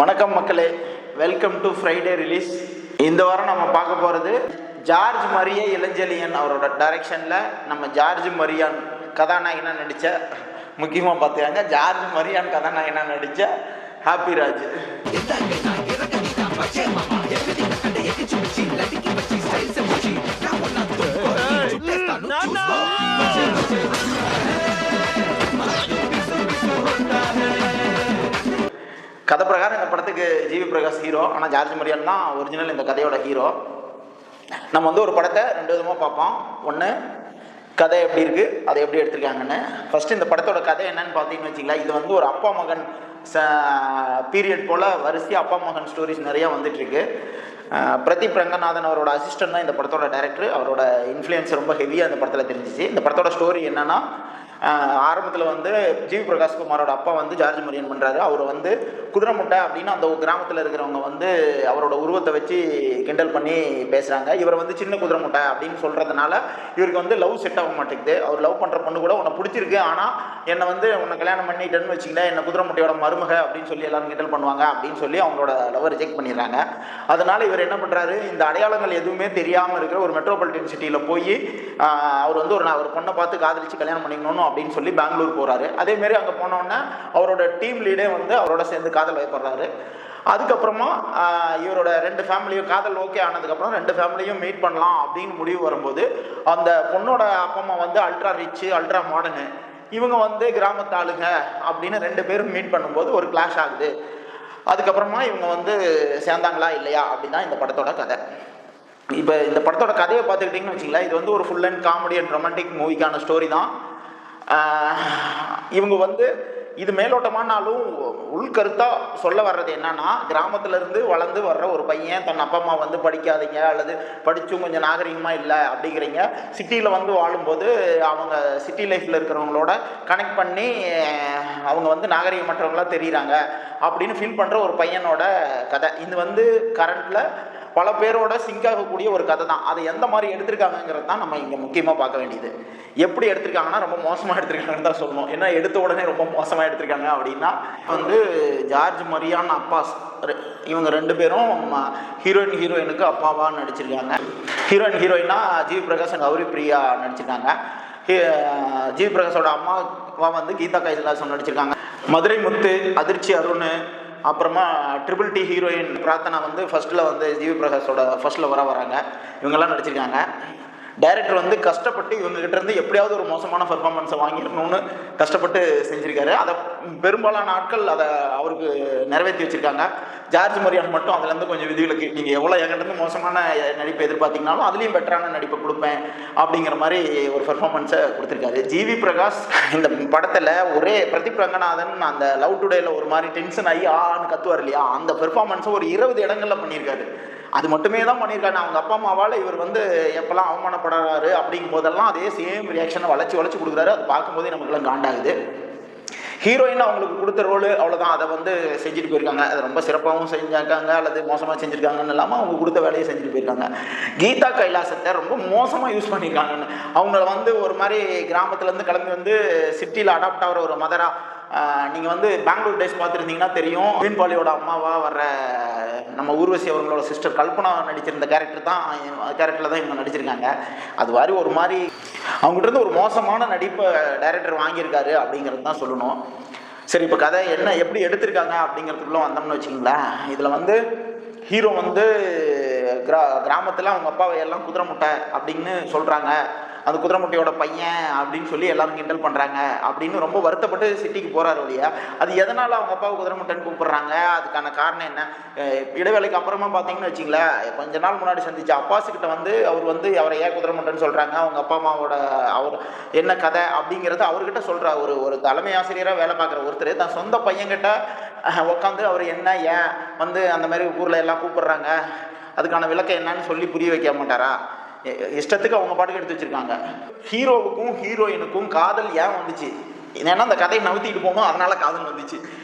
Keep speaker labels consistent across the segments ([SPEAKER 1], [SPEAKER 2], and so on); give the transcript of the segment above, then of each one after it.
[SPEAKER 1] வணக்கம் மக்களே, welcome to Friday release. இந்த வாரம் நம்ம பார்க்க போகிறது ஜார்ஜ் மரியா இளஞ்செழியன் அவரோட டைரக்ஷனில் நம்ம ஜார்ஜ் மரியான் கதாநாயகனாக நடித்த, முக்கியமாக பார்த்துக்காங்க, ஜார்ஜ் மரியான் கதாநாயகனாக நடித்த ஹாப்பி ராஜ். கதை பிரகாரம் இந்த படத்துக்கு ஜிவி பிரகாஷ் ஹீரோ, ஆனால் ஜார்ஜ் மரியான் தான் ஒரிஜினல் இந்த கதையோட ஹீரோ. நம்ம ஒரு படத்தை 2 விதமாக பார்ப்போம். ஒன்று, கதை எப்படி இருக்குது, அதை எப்படி எடுத்திருக்காங்கன்னு. ஃபஸ்ட்டு இந்த படத்தோட கதை என்னன்னு பார்த்தீங்கன்னு வச்சிங்களா, இது ஒரு அப்பா மகன் பீரியட் போல் வரிசையாக அப்பா மகன் ஸ்டோரிஸ் நிறையா வந்துட்டுருக்கு. பிரதீப் ரங்கநாதன் அவரோட அசிஸ்டன்ட் தான் இந்த படத்தோட டைரக்டர். அவரோட இன்ஃப்ளூயன்ஸ் ரொம்ப ஹெவியாக இந்த படத்தில் தெரிஞ்சிச்சு. இந்த படத்தோட ஸ்டோரி என்னென்னா, ஆரம்பத்தில் ஜிவி பிரகாஷ் குமாரோட அப்பா ஜார்ஜ் மரியன் பண்ணுறாரு. அவர் குதிரை முட்டை அப்படின்னு அந்த கிராமத்தில் இருக்கிறவங்க அவரோட உருவத்தை வச்சு கிண்டல் பண்ணி பேசுகிறாங்க. இவர் சின்ன குதிரை முட்டை அப்படின்னு சொல்கிறதுனால இவருக்கு லவ் செட் ஆக மாட்டேங்குது. அவர் லவ் பண்ணுற பொண்ணு கூட உன்னை பிடிச்சிருக்கு, ஆனால் என்னை உன்னை கல்யாணம் பண்ணிட்டேன்னு வச்சிங்களேன், என்னை குதிரை முட்டையோட மருமக அப்படின்னு சொல்லி எல்லாரும் கிண்டல் பண்ணுவாங்க அப்படின்னு சொல்லி அவங்களோட லவ் ரிஜெக்ட் பண்ணிடுறாங்க. அதனால் இவர் என்ன பண்ணுறாரு, இந்த அடையாளங்கள் எதுவுமே தெரியாமல் இருக்கிற ஒரு மெட்ரோபாலிட்டன் சிட்டியில் போய் அவர் ஒரு பொண்ணை பார்த்து காதலிச்சு கல்யாணம் பண்ணிக்கணும் அப்படின்னு சொல்லி பெங்களூர் போகிறாரு. அதேமாரி அங்கே போனோன்னே அவரோட டீம் லீடே அவரோட சேர்ந்து காதல் வைப்படுறாரு. அதுக்கப்புறமா இவரோட 2 ஃபேமிலியும் காதல் ஓகே ஆனதுக்கப்புறம் 2 ஃபேமிலியும் மீட் பண்ணலாம் அப்படின்னு முடிவு வரும்போது, அந்த பொண்ணோட அப்பா அம்மா அல்ட்ரா ரிச்சு, அல்ட்ரா மாடர்னு, இவங்க கிராமத்து ஆளுங்க அப்படின்னு 2 பேரும் மீட் பண்ணும்போது ஒரு கிளாஷ் ஆகுது. அதுக்கப்புறமா இவங்க சேர்ந்தாங்களா இல்லையா அப்படின்னு தான் இந்த படத்தோட கதை. இப்போ இந்த படத்தோட கதையை பார்த்துக்கிட்டிங்கன்னு வச்சிங்களேன், இது ஒரு full and comedy and romantic மூவிக்கான ஸ்டோரி தான். இவங்க இது மேலோட்டமானாலும் உள்கருத்தாக சொல்ல வர்றது என்னன்னா, கிராமத்துலேருந்து வளர்ந்து வர்ற ஒரு பையன் தன் அப்பா அம்மா படிக்காதீங்க அல்லது படித்தும் கொஞ்சம் நாகரிகமாக இல்லை அப்படிங்கிறீங்க, சிட்டியில் வாழும்போது அவங்க சிட்டி லைஃப்பில் இருக்கிறவங்களோட கனெக்ட் பண்ணி அவங்க நாகரிகமற்றவங்களாக தெரியுறாங்க அப்படின்னு ஃபீல் பண்ணுற ஒரு பையனோட கதை. இது கரண்ட்டில் பல பேரோட சிங்க் ஆகக்கூடிய ஒரு கதை தான். அதை எந்த மாதிரி எடுத்திருக்காங்கிறது தான் நம்ம இங்கே முக்கியமாக பார்க்க வேண்டியது. எப்படி எடுத்திருக்காங்கன்னா, ரொம்ப மோசமாக எடுத்திருக்காங்கன்னு தான் சொல்லணும். ஏன்னா எடுத்த உடனே ரொம்ப மோசமாக எடுத்திருக்காங்க அப்படின்னா, ஜார்ஜ் மரியான் அப்பாஸ் இவங்க 2 பேரும் ஹீரோயினுக்கு அப்பாவாக நடிச்சிருக்காங்க. ஹீரோயினா ஜிவி பிரகாஷ் கௌரி பிரியா நடிச்சிருக்காங்க. ஜிவி பிரகாஷோட அம்மாவா கீதா கைலாசம் நடிச்சிருக்காங்க. மதுரை முத்து, அதிர்ச்சி அருண், அப்புறமா triple D heroine Prarthana ஃபர்ஸ்ட்டில் GV பிரகாஷோட ஃபர்ஸ்ட்டில் வராங்க. இவங்கெல்லாம் நடிச்சிருக்காங்க. டைரக்டர் கஷ்டப்பட்டு இவங்ககிட்ட எப்படியாவது ஒரு மோசமான பர்ஃபார்மன்ஸை வாங்கிடணும்னு கஷ்டப்பட்டு செஞ்சுருக்காரு. அதை பெரும்பாலான ஆட்கள் அதை அவருக்கு நிறைவேற்றி வச்சுருக்காங்க. ஜார்ஜ் மரியான் மட்டும் அதுலேருந்து கொஞ்சம் விதிகளுக்கு, நீங்கள் எவ்வளோ என்கிட்ட மோசமான நடிப்பை எதிர்பார்த்தீங்கனாலும் அதுலேயும் பெட்டரான நடிப்பை கொடுப்பேன் அப்படிங்கிற மாதிரி ஒரு பர்ஃபார்மன்ஸை கொடுத்துருக்காரு. ஜிவி பிரகாஷ் இந்த படத்தில் ஒரே பிரதீப் ரங்கநாதன் அந்த லவ் டுடேயில் ஒரு மாதிரி டென்ஷன் ஆகி ஆன்னு கத்துவார் இல்லையா, அந்த பெர்ஃபார்மன்ஸை ஒரு 20 இடங்களில் பண்ணியிருக்காரு. அது மட்டுமே தான் பண்ணியிருக்காரு. அவங்க அப்பா அம்மாவால் இவர் எப்போல்லாம் அவமானப்படுறாரு அப்படிங்கும் போதெல்லாம் அதே சேம் ரியாக்ஷனை வளைச்சி கொடுக்குறாரு. அது பார்க்கும்போதே நமக்குலாம் காண்டாகுது. ஹீரோயின் அவங்களுக்கு கொடுத்த ரோல் அவ்வளோதான், அதை செஞ்சுட்டு போயிருக்காங்க. அது ரொம்ப சிறப்பாகவும் செஞ்சிருக்காங்க அல்லது மோசமாக செஞ்சுருக்காங்கன்னு இல்லாமல் அவங்க கொடுத்த வேலையை செஞ்சுட்டு போயிருக்காங்க. கீதா கைலாசத்தை ரொம்ப மோசமாக யூஸ் பண்ணியிருக்காங்கன்னு, அவங்கள ஒரு மாதிரி கிராமத்துலேருந்து கிளம்பி சிட்டியில் அடாப்ட் ஆகிற ஒரு மதராக, நீங்கள் பெங்களூர் டேஸ் பார்த்துருந்தீங்கன்னா தெரியும், மீன் பாலியோட அம்மாவாக வர்ற நம்ம ஊர்வசி அவங்களோட சிஸ்டர் கல்பனா நடிச்சிருந்த கேரக்டரில் தான் இவங்க நடிச்சிருக்காங்க. அது மாதிரி ஒரு மாதிரி அவங்ககிட்ட ஒரு மோசமான நடிப்பை டைரக்டர் வாங்கியிருக்காரு அப்படிங்கிறது தான் சொல்லணும். சரி, இப்போ கதை என்ன எப்படி எடுத்திருக்காங்க அப்படிங்கிறதுக்குள்ள வந்தோம்னு வச்சுக்கிங்களேன். இதில் ஹீரோ கிராமத்தில் அவங்க அப்பாவை எல்லாம் குதிரை முட்டை அப்படின்னு சொல்கிறாங்க, அந்த குதிரை முட்டையோட பையன் அப்படின்னு சொல்லி எல்லாரும் கிண்டல் பண்ணுறாங்க அப்படின்னு ரொம்ப வருத்தப்பட்டு சிட்டிக்கு போகிறாரு வழியா. அது எதனால் அவங்க அப்பாவை குதிரை முட்டைன்னு கூப்பிட்றாங்க, அதுக்கான காரணம் என்ன? இடைவேளைக்கு அப்புறமா பார்த்தீங்கன்னு வச்சிங்களேன், கொஞ்ச நாள் முன்னாடி சந்திச்ச அப்பாஸுக்கிட்ட அவர் அவரை ஏன் குதிரை முட்டைன்னு சொல்கிறாங்க, அவங்க அப்பா அம்மாவோட அவர் என்ன கதை அப்படிங்கிறது அவர்கிட்ட சொல்கிறார். ஒரு தலைமை ஆசிரியராக வேலை பார்க்குற ஒருத்தர் தான் சொந்த பையன்கிட்ட உட்காந்து அவர் என்ன ஏன் அந்த மாதிரி ஊரில் எல்லாம் கூப்பிட்றாங்க, அதுக்கான விளக்கம் என்னன்னு சொல்லி புரிய வைக்க மாட்டாரா? இஷ்டத்துக்கு அவங்க பாட்டுக்கு எடுத்து வச்சுருக்காங்க. ஹீரோவுக்கும் ஹீரோயினுக்கும் காதல் ஏன் வந்துச்சு, ஏன்னா அந்த கதையை நவுத்திட்டு போகணும், அதனால காதல் வந்துச்சு.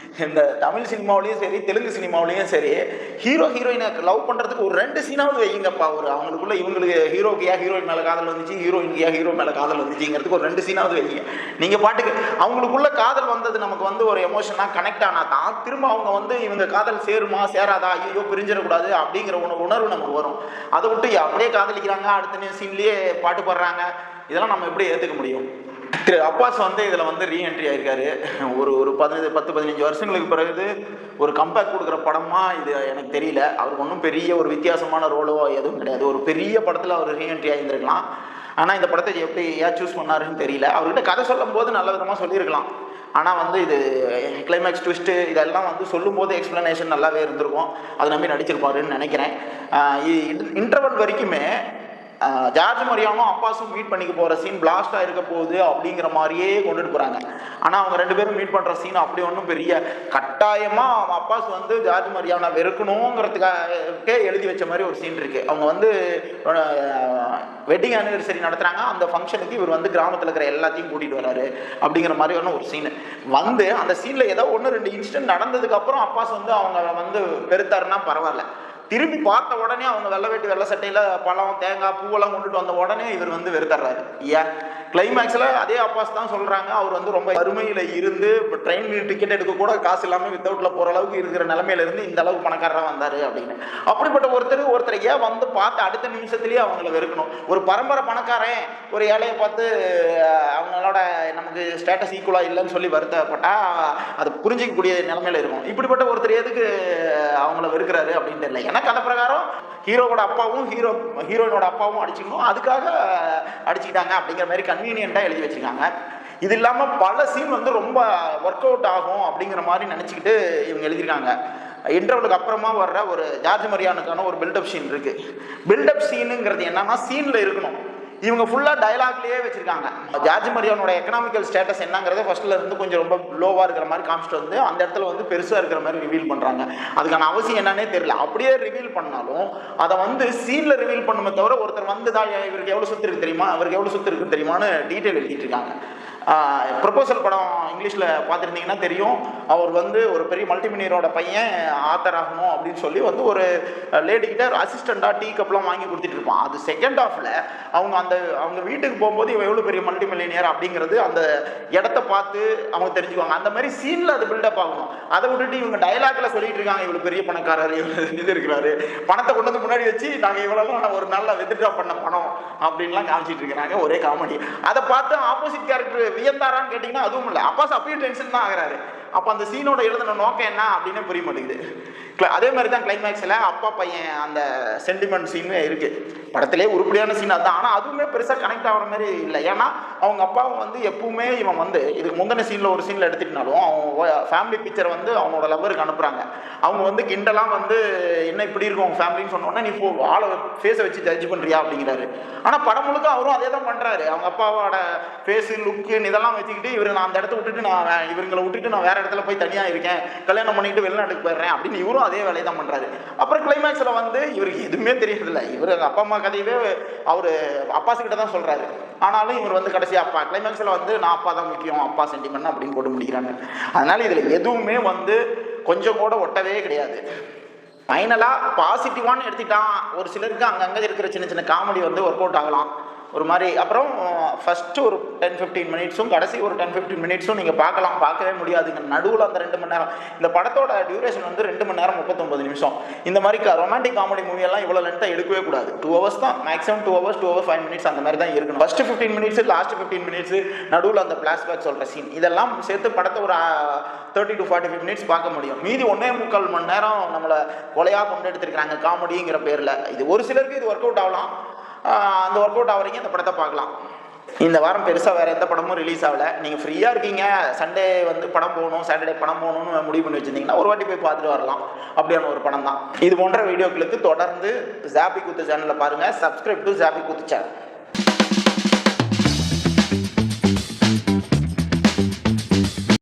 [SPEAKER 1] இந்த தமிழ் சினிமாவிலையும் சரி தெலுங்கு சினிமாவிலையும் சரி ஹீரோயினை லவ் பண்ணுறதுக்கு ஒரு 2 சீனாவது வைங்கப்பா. ஒரு அவங்களுக்குள்ள இவங்களுக்கு ஹீரோக்கு ஏன் ஹீரோயின் மேலே காதல் வந்துச்சு, ஹீரோயினுக்கு ஏன் ஹீரோ மேலே காதல் வந்துச்சுங்கிறதுக்கு ஒரு 2 சீனாவது வைங்க. நீங்கள் பாட்டுக்கு அவங்களுக்குள்ள காதல் வந்தது நமக்கு வந்து ஒரு எமோஷனாக கனெக்ட் ஆனால் தான் திரும்ப அவங்க வந்து இவங்க காதல் சேருமா சேராதா, ஐயோ பிரிஞ்சிடக்கூடாது அப்படிங்கிற உணர்வு நமக்கு வரும். அதை விட்டு அப்படியே காதலிக்கிறாங்க, அடுத்த சீன்லேயே பாட்டு பாடுறாங்க, இதெல்லாம் நம்ம எப்படி ஏற்றுக்க முடியும்? திரு அப்பாஸ் வந்து இதில் வந்து ரீஎன்ட்ரி ஆகிருக்காரு. ஒரு 10-15 வருஷங்களுக்கு பிறகு ஒரு கம்பேக் கொடுக்குற படமாக இது எனக்கு தெரியல. அவருக்கு ஒன்றும் பெரிய ஒரு வித்தியாசமான ரோலோ எதுவும் கிடையாது. ஒரு பெரிய படத்தில் அவர் ரீஎன்ட்ரி ஆகியிருந்திருக்கலாம். ஆனால் இந்த படத்தை எப்படி ஏன் சூஸ் பண்ணாருன்னு தெரியல. அவர்கிட்ட கதை சொல்லும் போது நல்ல விதமாக சொல்லியிருக்கலாம். ஆனால் வந்து இது கிளைமேக்ஸ் ட்விஸ்ட்டு இதெல்லாம் வந்து சொல்லும்போது எக்ஸ்ப்ளனேஷன் நல்லாவே இருந்திருக்கும். அதை நம்பி நடிச்சிருப்பாருன்னு நினைக்கிறேன். இன்டர்வல் வரைக்குமே ஜார்ஜ் மரியானும் அப்பாஸும் மீட் பண்ணிக்க போகிற சீன் பிளாஸ்டாக இருக்க போகுது அப்படிங்கிற மாதிரியே கொண்டுட்டு போகிறாங்க. ஆனால் அவங்க 2 பேரும் மீட் பண்ணுற சீன் அப்படி ஒன்றும் பெரிய கட்டாயமாக அப்பாஸ் வந்து ஜார்ஜ் மரியானா வெறுக்கணுங்கிறதுக்காக எழுதி வச்ச மாதிரி ஒரு சீன் இருக்குது. அவங்க வந்து வெட்டிங் ஆனிவர்சரி நடத்துகிறாங்க. அந்த ஃபங்க்ஷனுக்கு இவர் வந்து கிராமத்தில் இருக்கிற எல்லாத்தையும் கூட்டிகிட்டு வராரு அப்படிங்கிற மாதிரியான ஒரு சீனு வந்து அந்த சீனில் ஏதோ 1-2 இன்சிடென்ட் நடந்ததுக்கப்புறம் அப்பாஸ் வந்து அவங்க வந்து வெறுத்தாருன்னா பரவாயில்ல. திரும்பி பார்த்த உடனே அவங்க வெள்ளை வேட்டி வெள்ளை சட்டையில் பழம் தேங்காய் பூவெல்லாம் கொண்டுட்டு வந்த உடனே இவர் வந்து வெறுத்தர்றாரு. ஏன் கிளைமேக்ஸில் அதே அப்பாஸ் தான் சொல்கிறாங்க, அவர் வந்து ரொம்ப வறுமையில் இருந்து ட்ரெயின் டிக்கெட் எடுக்க கூட காசு இல்லாமல் வித்தவுட்டில் போகிற அளவுக்கு இருக்கிற நிலைமையிலேருந்து இந்த அளவுக்கு பணக்காரராக வந்தார் அப்படின்னு. அப்படிப்பட்ட ஒருத்தர் ஏன் வந்து பார்த்து அடுத்த நிமிஷத்துலேயே அவங்கள வெறுக்கணும்? ஒரு பரம்பரை பணக்காரன் ஒரு ஏழையை பார்த்து அவங்களோட நமக்கு ஸ்டேட்டஸ் ஈக்குவலாக இல்லைன்னு சொல்லி வருத்தப்பட்டால் அது புரிஞ்சிக்கக்கூடிய நிலைமையில் இருக்கும். இப்படிப்பட்ட ஒருத்தர் எதுக்கு அவங்கள வெறுக்கிறாரு அப்படின்னு தெரியல. ஏன்னா கதை பிரகாரம் ஹீரோவோட அப்பாவும் ஹீரோயினோட அப்பாவும் அடிச்சுக்கணும், அதுக்காக அடிச்சுக்கிட்டாங்க அப்படிங்கிற மாதிரி கன்வீனியன்ட்டாக எழுதி வச்சுருக்காங்க. இது இல்லாமல் பல சீன் வந்து ரொம்ப ஒர்க் அவுட் ஆகும் அப்படிங்கிற மாதிரி நினச்சிக்கிட்டு இவங்க எழுதியிருக்காங்க. இன்டர்வலுக்கு அப்புறமா வர்ற ஒரு ஜார்ஜ் மரியானுக்கான ஒரு பில்டப் சீன் இருக்குது. பில்டப் சீனுங்கிறது என்னன்னா சீனில் இருக்கணும். இவங்க ஃபுல்லாக டயலாக்லேயே வச்சுருக்காங்க. ஜார்ஜ் மரியானோட எக்கனாமிக்கல் ஸ்டேட்டஸ் என்னங்கிறத ஃபர்ஸ்ட்டில் இருந்து கொஞ்சம் ரொம்ப லோவாக இருக்கிற மாதிரி காமிச்சிட்டு வந்து அந்த இடத்துல வந்து பெருசாக இருக்கிற மாதிரி ரிவீல் பண்ணுறாங்க. அதுக்கான அவசியம் என்னன்னே தெரியல. அப்படியே ரிவீல் பண்ணாலும் அதை வந்து சீனில் ரிவீல் பண்ணுமே தவிர ஒருத்தர் வந்து தான் இவருக்கு எவ்வளோ சொத்து இருக்குது தெரியுமா, அவருக்கு எவ்வளோ சொத்து இருக்குது தெரியுமான்னு டீட்டெயில் எழுதிட்டு இருக்காங்க. ப்ரொபோசல் படம் இங்கிலீஷில் பார்த்துருந்தீங்கன்னா தெரியும். அவர் வந்து ஒரு பெரிய மல்டிமினியரோட பையன் ஆத்தர் ஆகணும் அப்படின்னு சொல்லி வந்து ஒரு லேடிக்கிட்ட அசிஸ்டண்ட்டாக டீ கப்லாம் வாங்கி கொடுத்துட்டு இருப்பான். அது செகண்ட் ஹாஃபில் அவங்க வீட்டுக்கு போகும்போது இவன் எவ்வளோ பெரிய மல்டி மில்லியனியர் அப்படிங்கிறது அந்த இடத்த பார்த்து அவங்க தெரிஞ்சுக்குவாங்க. அந்த மாதிரி சீனில் அது பில்டப் ஆகணும். அதை விட்டுட்டு இவங்க டயலாக்ல சொல்லிட்டு இருக்காங்க, இவ்வளோ பெரிய பணக்காரர், இவ்வளோ இது இருக்கிறாரு, பணத்தை கொண்டு வந்து முன்னாடி வச்சு நாங்கள் இவ்வளோலாம் ஒரு நல்ல வித்ட்ரா பண்ண பணம் அப்படின்லாம் காமிச்சிட்டு இருக்கிறாங்க. ஒரே காமெடி. அதை பார்த்து ஆப்போசிட் கேரக்டர் வியந்தாரான்னு கேட்டிங்கன்னா அதுவும் இல்லை. அப்பாஸ் அப்பயே டென்ஷன் தான் ஆகிறாரு. அப்போ அந்த சீனோட எழுதின நோக்கம் என்ன அப்படின்னு புரிய மாட்டேங்குது. அதே மாதிரி தான் கிளைமேக்ஸில் அப்பா பையன் அந்த சென்டிமெண்ட் சீனுமே இருக்குது. படத்திலே உருப்படியான சீன் அதுதான். ஆனால் அதுவுமே பெருசாக கனெக்ட் ஆகிற மாதிரி இல்லை. ஏன்னா அவங்க அப்பாவை வந்து எப்பவுமே இவன் வந்து இதுக்கு முந்தின சீனில் ஒரு சீனில் எடுத்துக்கிட்டாலும் அவங்க ஃபேமிலி பிக்சரை வந்து அவனோட லவ்வருக்கு அனுப்புகிறாங்க. அவங்க வந்து கிண்டலாம் வந்து என்ன இப்படி இருக்கும் அவங்க ஃபேமிலின்னு சொன்னோன்னா நீ ஆளை ஃபேஸை வச்சு ஜட்ஜ் பண்ணுறியா அப்படிங்கிறாரு. ஆனால் படம் முழுக்க அவரும் அதே தான் பண்ணுறாரு. அவங்க அப்பாவோட ஃபேஸு லுக்கு இதெல்லாம் வச்சுக்கிட்டு இவர் நான் அந்த இடத்த விட்டுட்டு இவங்களை விட்டுட்டு நான் வேற இடத்துல போய் தனியாக இருக்கேன், கல்யாணம் பண்ணிட்டு வெளிநாட்டுக்கு போயிடுறேன் அப்படின்னு இவரும் அதே வேலையை தான் பண்ணுறாரு. அப்புறம் கிளைமேக்ஸில் வந்து இவருக்கு எதுவுமே தெரியறதில்லை. இவர் அப்பா அம்மா கதையவே அவர் அப்பாஸுக்கிட்ட தான் சொல்கிறாரு. ஆனாலும் இவர் வந்து கடைசி அப்பா கிளைமேக்ஸில் வந்து நான் அப்பா தான் முக்கியம், அப்பா சென்டிமெண்ட் அப்படின்னு போட்டு முடிக்கிறாங்க. அதனால் இதில் எதுவுமே வந்து கொஞ்சம் கூட ஒட்டவே கிடையாது. ஃபைனலாக பாசிட்டிவானு எடுத்துக்கிட்டான். ஒரு சிலருக்கு அங்கங்கே இருக்கிற சின்ன சின்ன காமெடி வந்து ஒர்க் அவுட் ஆகலாம் ஒரு மாதிரி. அப்புறம் ஃபஸ்ட்டு ஒரு 10-15 மினிட்ஸும் கடைசி ஒரு 10-15 மினிட்ஸும் நீங்கள் பார்க்கவே முடியாதுங்க. நடுவில் அந்த 2 மணி நேரம், இந்த படத்தோட டியூரேஷன் வந்து 2 மணி நேரம் 39 நிமிஷம். இந்த மாதிரி ரொமான்டிக் காமெடி மூவியெல்லாம் இவ்வளோ லென்த்தாக எடுக்கவே கூடாது. 2 hours தான் மேக்ஸிமம், 2 hours 5 minutes அந்த மாதிரி தான் இருக்கணும். ஃபஸ்ட்டு 15 minutes, லாஸ்ட் 15 minutes, நடுவில் அந்த ஃப்ளாஷ்பேக் சொல்கிற சீன், இதெல்லாம் சேர்த்து படத்தை ஒரு 30 to 45 minutes பார்க்க முடியும். மீதி 1.25 மணி நேரம் நம்மளை கொலையாக கொண்டு எடுத்துருக்காங்க காமெடிங்கிற பேரில். இது ஒரு சிலருக்கு இது ஒர்க் அவுட் ஆகலாம். அந்த ஒர்க் அவுட் ஆகிறீங்க இந்த படத்தை பார்க்கலாம். இந்த வாரம் பெருசாக வேறு எந்த படமும் ரிலீஸ் ஆகலை. நீங்கள் ஃப்ரீயாக இருக்கீங்க, சண்டே வந்து படம் போகணும், சாட்டர்டே படம் போகணும்னு முடிவு பண்ணி வச்சுருந்தீங்கன்னா ஒரு வாட்டி போய் பார்த்துட்டு வரலாம். அப்படியான ஒரு படம் தான் இது. போன்ற வீடியோக்களுக்கு தொடர்ந்து ஜாபி கூத்து சேனலில் பாருங்கள். சப்ஸ்கிரைப் டு ஜாபி கூத்து சேனல்.